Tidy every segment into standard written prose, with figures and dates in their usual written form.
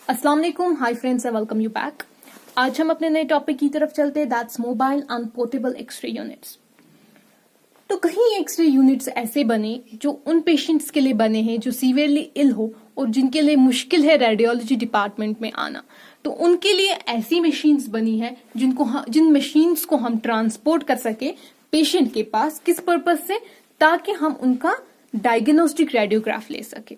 अस्सलाम वालेकुम, hi friends and welcome you back. आज हम अपने नए टॉपिक की तरफ चलते हैं, that's mobile and portable x-ray units. तो कहीं एक्सरे यूनिट्स ऐसे बने जो उन पेशेंट्स के लिए बने हैं जो सीवियरली इल हो और जिनके लिए मुश्किल है रेडियोलॉजी डिपार्टमेंट में आना। तो उनके लिए ऐसी मशीन्स बनी है जिन मशीन्स को हम ट्रांसपोर्ट कर सके पेशेंट के पास, किस पर्पज से, ताकि हम उनका डायग्नोस्टिक रेडियोग्राफ ले सके।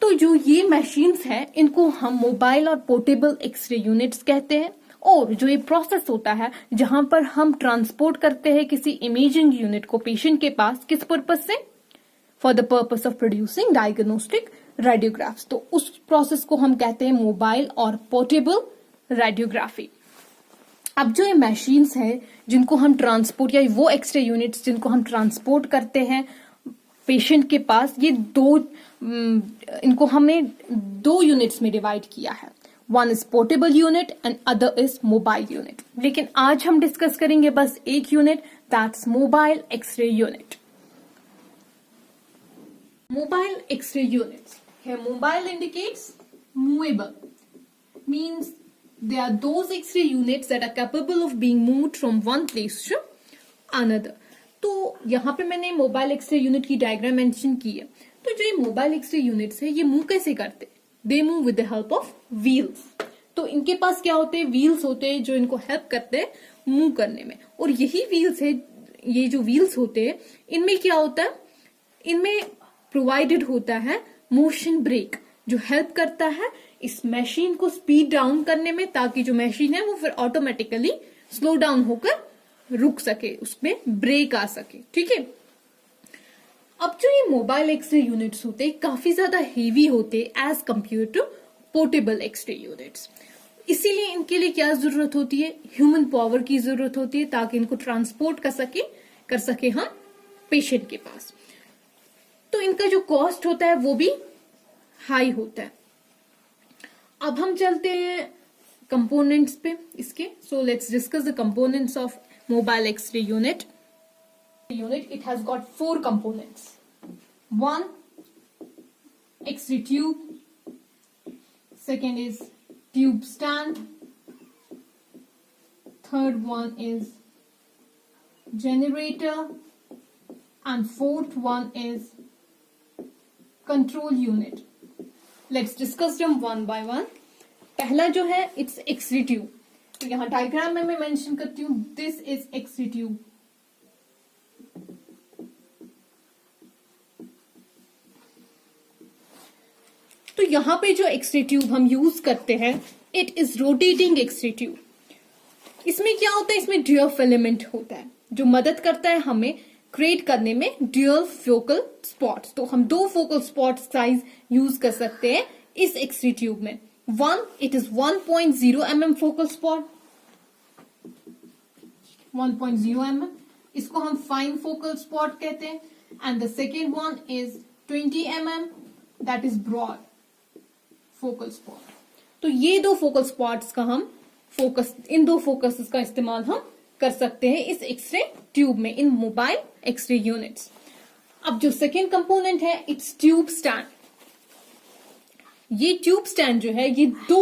तो जो ये मशीन्स हैं इनको हम मोबाइल और पोर्टेबल एक्सरे यूनिट्स कहते हैं। और जो ये प्रोसेस होता है जहां पर हम ट्रांसपोर्ट करते हैं किसी इमेजिंग यूनिट को पेशेंट के पास, किस पर्पज से, for the purpose of producing diagnostic radiographs. तो उस प्रोसेस को हम कहते हैं मोबाइल और पोर्टेबल रेडियोग्राफी। अब जो ये मशीन्स हैं जिनको हम ट्रांसपोर्ट, या वो एक्सरे यूनिट्स जिनको हम ट्रांसपोर्ट करते हैं पेशेंट के पास, ये इनको हमने दो यूनिट्स में डिवाइड किया है। One is portable unit and other is mobile unit. लेकिन आज हम डिस्कस करेंगे बस एक unit, that's mobile x-ray unit. Mobile x-ray units है, mobile indicates movable, means they are those X-ray units that are capable of being moved from one place to another। तो यहाँ पे मैंने मोबाइल एक्सरे यूनिट की diagram mention की है। तो जो ये मोबाइल एक्सरे यूनिट्स है ये मूव कैसे करते हैं? They move with the help of wheels. तो इनके पास क्या होते हैं? व्हील्स होते हैं जो इनको हेल्प करते हैं मूव करने में। और यही व्हील्स है, ये जो व्हील्स होते हैं इनमें क्या होता है, इनमें प्रोवाइडेड होता है मोशन ब्रेक, जो हेल्प करता है इस मशीन को स्पीड डाउन करने में, ताकि जो मशीन है वो फिर ऑटोमेटिकली स्लो डाउन होकर रुक सके, उसमें ब्रेक आ सके। ठीक है। अब जो ये मोबाइल एक्सरे यूनिट्स होते हैं काफी ज्यादा हेवी होते हैं as compare to portable x-ray units. इसीलिए इनके लिए क्या जरूरत होती है? ह्यूमन पावर की जरूरत होती है, ताकि इनको ट्रांसपोर्ट कर सके हम पेशेंट के पास। तो इनका जो कॉस्ट होता है वो भी हाई होता है। अब हम चलते हैं कंपोनेंट्स पे इसके। So let's discuss the components of mobile x-ray unit. It has got 4 components. 1, X-ray tube. Second is tube stand. Third one is generator. And fourth one is control unit. Let's discuss them one by one. पहला जो है it's X-ray tube. तो यहाँ diagram में मैं mention करती हूँ, this is X-ray tube. तो यहाँ पे जो एक्सरे ट्यूब हम यूज करते हैं, it is rotating x-ray tube. इसमें क्या होता है? इसमें ड्यूअल फिलामेंट होता है जो मदद करता है हमें क्रिएट करने में ड्यूअल फोकल स्पॉट्स। तो हम 2 फोकल स्पॉट साइज यूज कर सकते हैं इस एक्सरे ट्यूब में। One, it is 1.0 mm focal spot, 1.0 mm, इसको हम फाइन फोकल स्पॉट कहते हैं। And the second one is 20 mm, that is broad focal spot. तो ये 2 फोकल स्पॉट्स का हम इन 2 फोकस का इस्तेमाल हम कर सकते हैं इस एक्सरे ट्यूब में, इन मोबाइल एक्सरे यूनिट्स। अब जो सेकेंड कंपोनेंट है, इट्स ट्यूब स्टैंड। ये ट्यूब स्टैंड जो है ये 2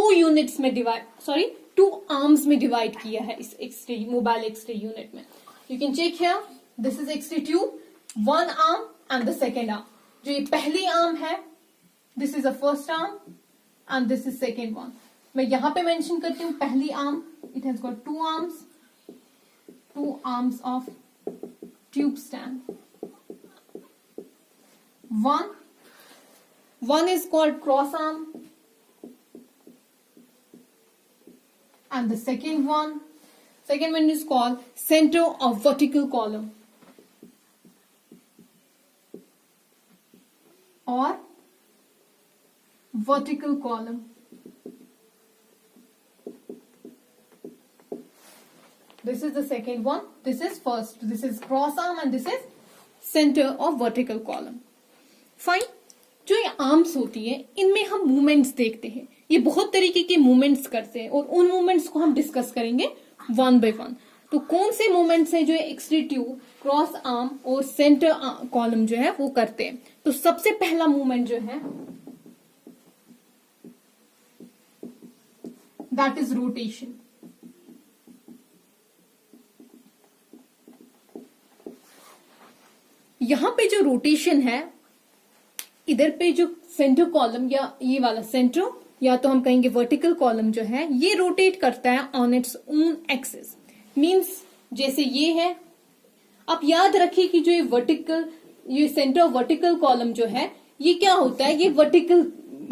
आर्म्स में डिवाइड किया है इस एक्सरे मोबाइल एक्सरे यूनिट में। You can check here, this is x-ray tube, 1 arm and the second arm. जो ये पहली आर्म है, this is a first arm and this is second one. मैं यहां पे मेंशन करती हूँ पहली arm, it has got 2 arms of tube stand. One is called cross arm and the second one is called center of vertical column or vertical column. This is the second one, this is first, this is cross arm and this is center of vertical column. Fine. जो ये arms होती है इनमें हम movements देखते हैं, ये बहुत तरीके के मूवमेंट्स करते हैं और उन मूवमेंट्स को हम डिस्कस करेंगे वन बाय वन। तो कौन से मूवमेंट्स हैं जो एक्सरे ट्यूब, क्रॉस आर्म और सेंटर कॉलम जो है वो करते हैं? तो सबसे पहला मूवमेंट जो है दैट इज रोटेशन। यहां पे जो रोटेशन है, इधर पे जो सेंटर कॉलम या ये वाला सेंटर या तो हम कहेंगे वर्टिकल कॉलम जो है ये रोटेट करता है on its own axis. Means जैसे ये है, आप याद रखिए कि जो ये सेंटर वर्टिकल कॉलम जो है ये क्या होता है, ये वर्टिकल,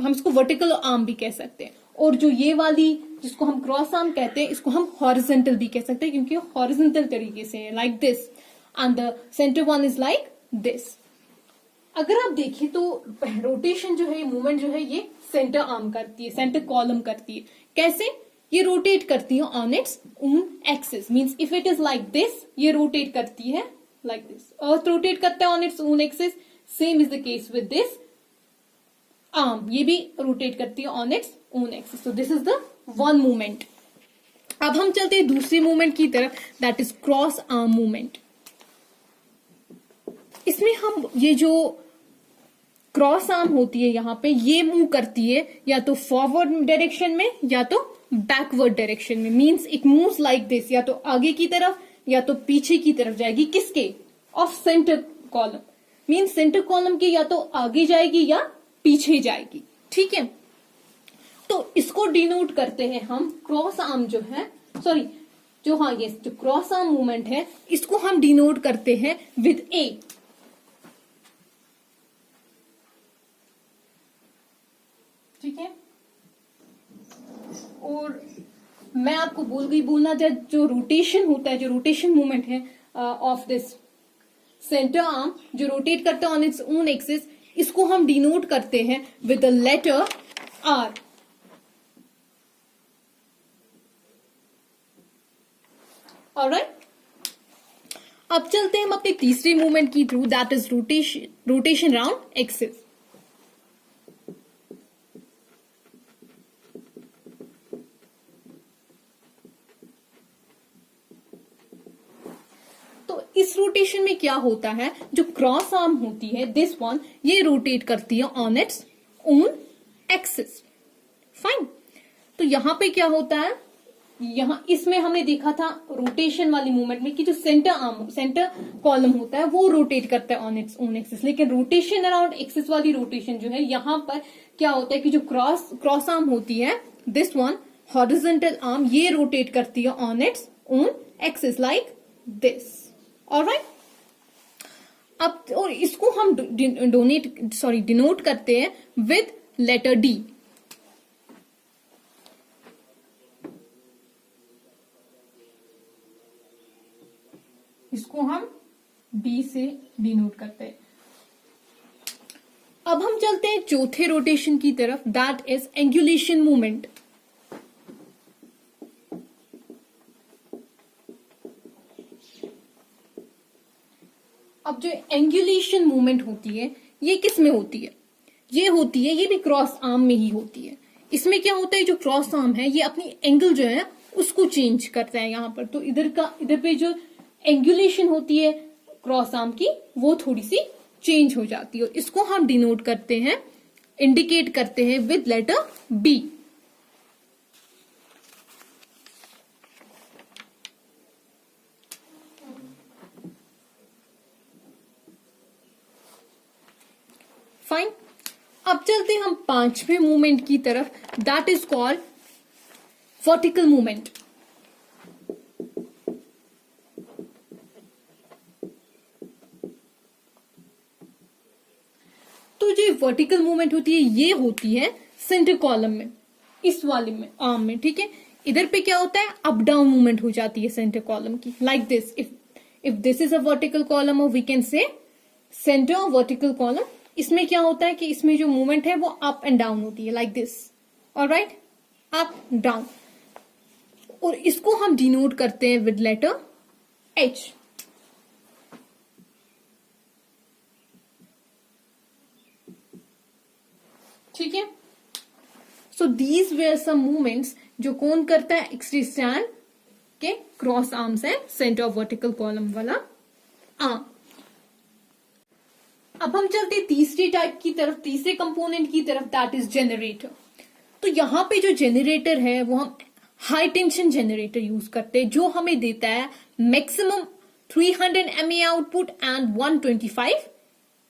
हम इसको वर्टिकल आर्म भी कह सकते हैं। और जो ये वाली जिसको हम क्रॉस आर्म कहते हैं इसको हम हॉरिजॉन्टल भी कह सकते हैं क्योंकि हॉरिजॉन्टल तरीके से है, like this, and the centre one is like this. अगर आप देखें तो रोटेशन जो है, मूवमेंट जो है ये सेंटर आर्म करती है, सेंटर कॉलम करती है। कैसे? ये रोटेट करती है on its own axis. Means if it is like this, ये रोटेट करती है लाइक दिस। अर्थ रोटेट करता है on its own axis, same is the case with this arm, ये भी रोटेट करती है on its own axis. So this is the one movement. अब हम चलते हैं दूसरे मूवमेंट की तरफ, that is cross arm movement. इसमें हम ये जो क्रॉस आर्म होती है यहां पे, ये मूव करती है या तो फॉरवर्ड डायरेक्शन में या तो बैकवर्ड डायरेक्शन में। Means it moves like this, या तो आगे की तरफ या तो पीछे की तरफ जाएगी। किसके? Of centre column. Means centre column के या तो आगे जाएगी या पीछे जाएगी। ठीक है, तो इसको डिनोट करते हैं हम क्रॉस आर्म जो है, सॉरी ये जो क्रॉस आर्म मूवमेंट है इसको हम डिनोट करते हैं विद ए। ठीक है, और मैं आपको बोलना चाहे जो रोटेशन होता है, जो रोटेशन मूवमेंट है ऑफ दिस सेंटर आर्म जो रोटेट करता है ऑन इट्स ओन एक्सिस, इसको हम डिनोट करते हैं with the letter R. Alright, अब चलते हैं हम अपने तीसरे मूवमेंट की through, that is rotation round axis. इस रोटेशन में क्या होता है, जो क्रॉस आर्म होती है दिस वन, ये रोटेट करती है on its own axis. Fine, तो यहां पे क्या होता है, यहां इसमें हमने देखा था रोटेशन वाली मूवमेंट में कि जो सेंटर कॉलम होता है वो रोटेट करता है ऑन इट्स ओन एक्सिस। लेकिन रोटेशन अराउंड एक्सिस वाली रोटेशन जो है, यहां पर क्या होता है कि जो क्रॉस आर्म होती है दिस वन, हॉरिजॉन्टल आर्म, ये रोटेट करती है on its own axis like this. Alright, अब और इसको हम डिनोट करते हैं विद लेटर डी। इसको हम डी से डिनोट करते हैं। अब हम चलते हैं चौथे रोटेशन की तरफ, दैट इज एंगुलेशन मूवमेंट। अब जो एंगुलेशन मूवमेंट होती है ये किस में होती है? ये भी क्रॉस आर्म में ही होती है। इसमें क्या होता है, जो क्रॉस आर्म है ये अपनी एंगल जो है उसको चेंज करता है यहां पर। तो इधर पे जो एंगुलेशन होती है क्रॉस आर्म की वो थोड़ी सी चेंज हो जाती है। इसको हम डिनोट करते हैं, इंडिकेट करते हैं विद लेटर बी। फाइन, अब चलते हैं हम पांचवें मूवमेंट की तरफ, that is called vertical movement. तो जो वर्टिकल मूवमेंट होती है ये होती है सेंटर कॉलम में, इस वाले में आर्म में। ठीक है, इधर पे क्या होता है, अप डाउन मूवमेंट हो जाती है सेंटर कॉलम की, like this. If this is a vertical column, और we can say centre of vertical column. इसमें क्या होता है कि इसमें जो मूवमेंट है वो अप एंड डाउन होती है, like this. Alright, up down, और इसको हम डिनोट करते हैं विद लेटर एच। ठीक है, so these were some movements जो कौन करता है, एक्सट्रीस्टैंड के क्रॉस आर्म्स है सेंटर ऑफ वर्टिकल कॉलम वाला आर्म। अब हम चलते तीसरी टाइप की तरफ, तीसरे कंपोनेंट की तरफ, दैट इज जनरेटर। तो यहां पे जो जनरेटर है वो हम हाई टेंशन जनरेटर यूज करते हैं जो हमें देता है maximum 300 MA output and 125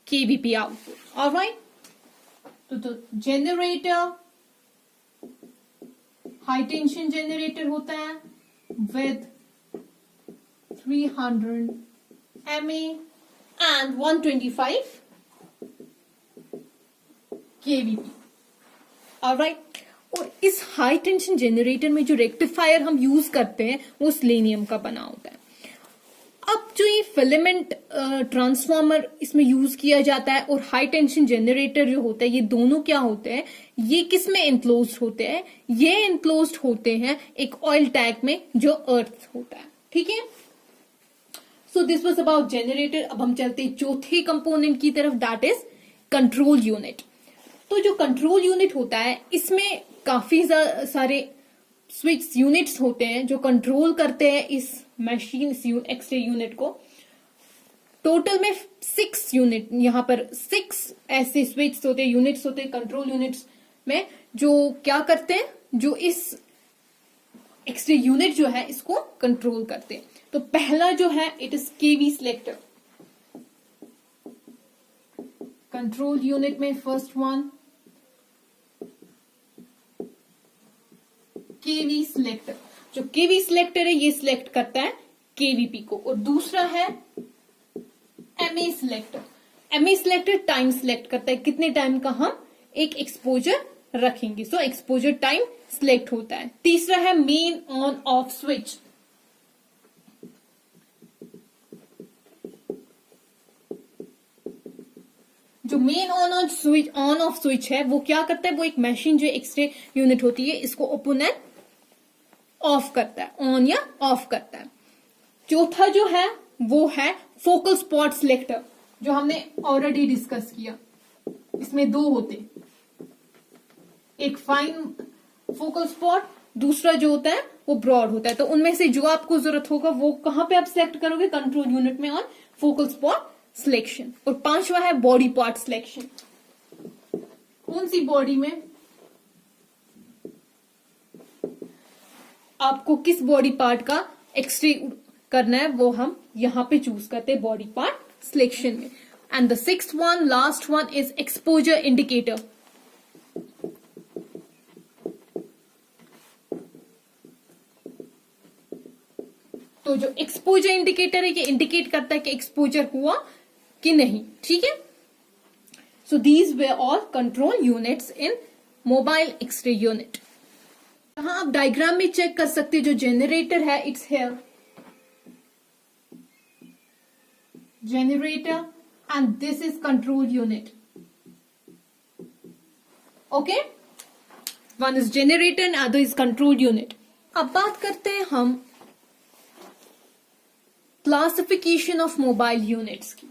kVp output. Alright, तो जनरेटर हाई टेंशन जनरेटर होता है with 300 MA and 125 kVp। Alright, और इस हाई टेंशन जनरेटर में जो रेक्टिफायर हम यूज करते हैं वो सेलेनियम का बना होता है। अब जो ये फिलामेंट ट्रांसफार्मर इसमें यूज किया जाता है और हाई टेंशन जनरेटर जो होता है, ये दोनों क्या होते हैं, ये किस में एनक्लोज्ड होते हैं, ये एनक्लोज्ड होते हैं एक ऑयल टैंक में जो अर्थ होता है। ठीक है, सो दिस वाज अबाउट जनरेटर। अब हम चलते हैं चौथे कंपोनेंट की तरफ, दैट इज कंट्रोल यूनिट। तो जो कंट्रोल यूनिट होता है इसमें काफी सारे स्विच यूनिट्स होते हैं जो कंट्रोल करते हैं इस मशीन, इस एक्सरे यूनिट को। टोटल में 6 यूनिट, यहां पर 6 ऐसे स्विच होते हैं, यूनिट्स होते हैं कंट्रोल यूनिट्स में, जो क्या करते हैं, जो इस एक्सरे यूनिट जो है इसको कंट्रोल करते हैं। तो पहला जो है it is KV selector. Control unit में फर्स्ट वन केवी सिलेक्टर। जो केवी सिलेक्टर है ये सिलेक्ट करता है केवीपी को, और दूसरा है MA selector. MA selector time select करता है, कितने टाइम का हम एक एक्सपोजर रखेंगे, सो एक्सपोजर टाइम सिलेक्ट होता है। तीसरा है मेन ऑन ऑफ स्विच। जो मेन ऑन ऑफ स्विच है वो क्या करता है, वो एक मशीन जो एक्सरे यूनिट होती है इसको ओपन एंड ऑफ करता है, ऑन या ऑफ करता है। चौथा जो है वो है फोकल स्पॉट सिलेक्टर, जो हमने ऑलरेडी डिस्कस किया। इसमें 2 होते, एक फाइन फोकल स्पॉट, दूसरा जो होता है वो ब्रॉड होता है। तो उनमें से जो आपको जरूरत होगा वो कहां पे आप सिलेक्ट करोगे, कंट्रोल यूनिट में ऑन फोकल स्पॉट सिलेक्शन। और 5वां है बॉडी पार्ट सिलेक्शन। कौन सी बॉडी में आपको किस बॉडी पार्ट का एक्सरे करना है वो हम यहां पे चूज करते हैं बॉडी पार्ट सिलेक्शन में। And the 6th one, last one is exposure indicator. तो जो एक्सपोजर इंडिकेटर है ये इंडिकेट करता है कि एक्सपोजर हुआ कि नहीं। ठीक है, so these were all control units in mobile x-ray unit. यहां आप डायग्राम में चेक कर सकते हैं, जो जनरेटर है it's here, generator and this is control unit. Okay, one is generator and other is control unit. अब बात करते हैं हम क्लासिफिकेशन ऑफ मोबाइल यूनिट्स की।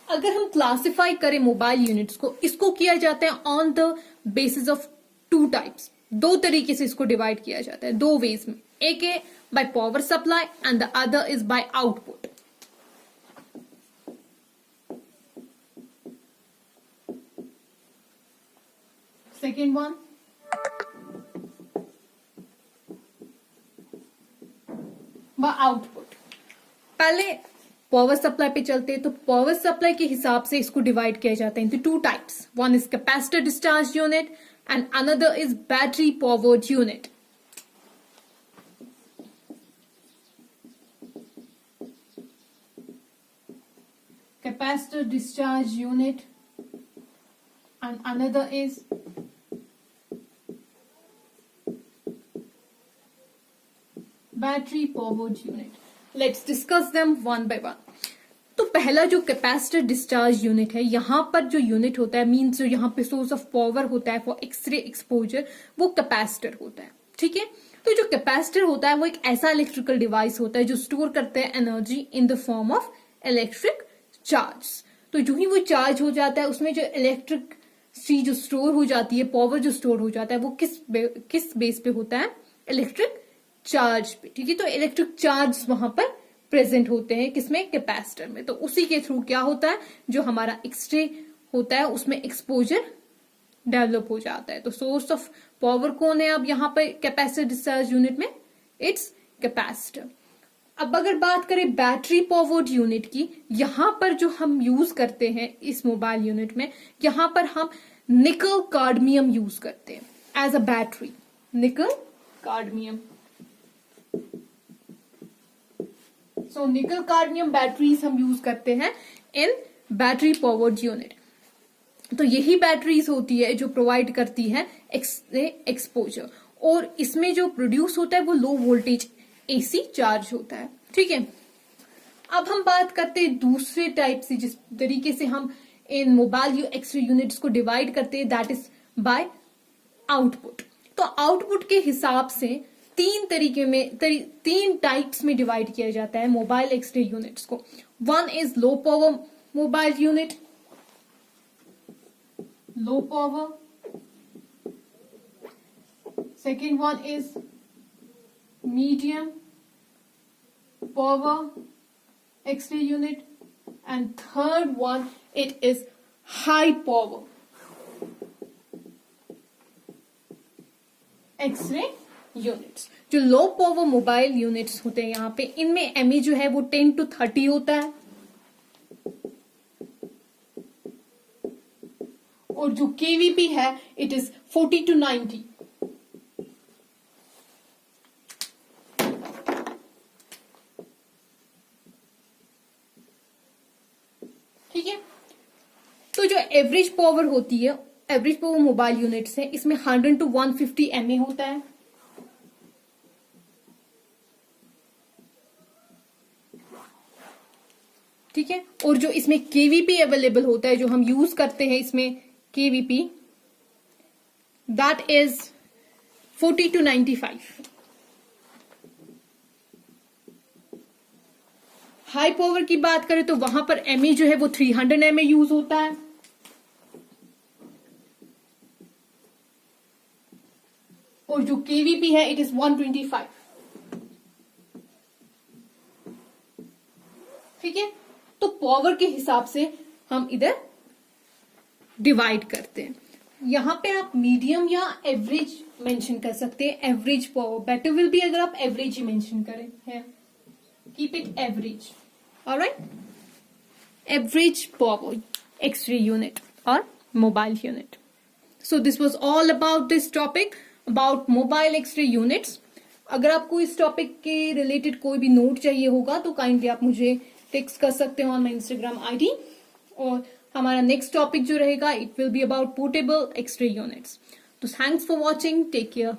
अगर हम क्लासिफाई करें मोबाइल यूनिट्स को, इसको किया जाता है on the basis of 2 types. 2 तरीके से इसको डिवाइड किया जाता है, 2 वेज में। एक है by power supply and the other is by output. Second one by output. पहले पावर सप्लाई पे चलते हैं, तो पावर सप्लाई के हिसाब से इसको डिवाइड किया जाता है into 2 types. One is capacitor discharge unit and another is battery powered unit. Capacitor discharge unit and another is battery powered unit. Let's discuss them one by one. तो पहला जो कैपेसिटर डिस्चार्ज यूनिट है, यहां पर जो unit होता है, means जो यहां पे सोर्स ऑफ पावर होता है फॉर एक्सरे एक्सपोजर, वो कैपेसिटर होता है। ठीक है, तो जो कैपेसिटर होता है वो एक ऐसा इलेक्ट्रिकल डिवाइस होता है जो स्टोर करता है energy in the form of electric charge. तो जो ही वो चार्ज हो जाता है उसमें जो इलेक्ट्रिक सी जो स्टोर हो जाती है, पावर जो स्टोर हो जाता है, वो किस बेस पे होता है, इलेक्ट्रिक चार्ज पे। ठीक है, तो इलेक्ट्रिक चार्ज वहां पर प्रेजेंट होते हैं किसमें, कैपेसिटर में। तो उसी के थ्रू क्या होता है, जो हमारा एक्सरे होता है उसमें एक्सपोजर डेवलप हो जाता है। तो सोर्स ऑफ पावर कौन है अब यहाँ पे कैपेसिटर डिस्चार्ज यूनिट में? It's capacitor. अब अगर बात करें बैटरी पावर्ड यूनिट की, यहां पर जो हम यूज करते हैं इस मोबाइल यूनिट में, यहां पर हम निकल कार्डमियम यूज करते हैं एज अ बैटरी। निकल कार्डमियम। सो निकल कार्डमियम बैटरीज हम यूज करते हैं इन बैटरी पावर्ड यूनिट। तो यही बैटरीज होती है जो प्रोवाइड करती है एक्सपोजर, और इसमें जो प्रोड्यूस होता है वो लो वोल्टेज एसी चार्ज होता है। ठीक है, अब हम बात करते हैं दूसरे टाइप से, जिस तरीके से हम इन मोबाइल एक्सरे यूनिट्स को डिवाइड करते हैं, दैट इज बाय आउटपुट। तो आउटपुट के हिसाब से तीन तरीके में तीन टाइप्स में डिवाइड किया जाता है मोबाइल एक्सरे यूनिट्स को। One is low power mobile unit, low power. Second one is medium power X-ray unit, and third one it is high power X-ray units। जो लो पावर मोबाइल यूनिट्स होते हैं यहाँ पे, इनमें ME जो है वो 10 to 30 होता है, और जो केवीपी है इट इज 40 to 90। ठीक है, तो जो एवरेज पावर होती है, एवरेज पावर मोबाइल यूनिट्स है, इसमें 100 to 150 एमए होता है। ठीक है, और जो इसमें केवीपी अवेलेबल होता है, जो हम यूज करते हैं इसमें KVP, that is 40 to 95। High power की बात करें तो वहां पर एमए जो है वो 300 एमए यूज होता है, और जो केवीपी है इट इज 125। ठीक है, तो पावर के हिसाब से हम इधर डिवाइड करते हैं। यहां पे आप मीडियम या एवरेज मेंशन कर सकते हैं। Average power better will be अगर आप एवरेज ही मेंशन करें है, keep it average. Alright, average power x-ray unit और mobile unit. So this was all about this topic about mobile x-ray units. अगर आपको इस टॉपिक के रिलेटेड कोई भी नोट चाहिए होगा तो काइंडली आप मुझे टेक्स्ट कर सकते हो ऑन माई इंस्टाग्राम आईडी, और हमारा नेक्स्ट टॉपिक जो रहेगा it will be about portable x-ray units. तो thanks for watching, take care.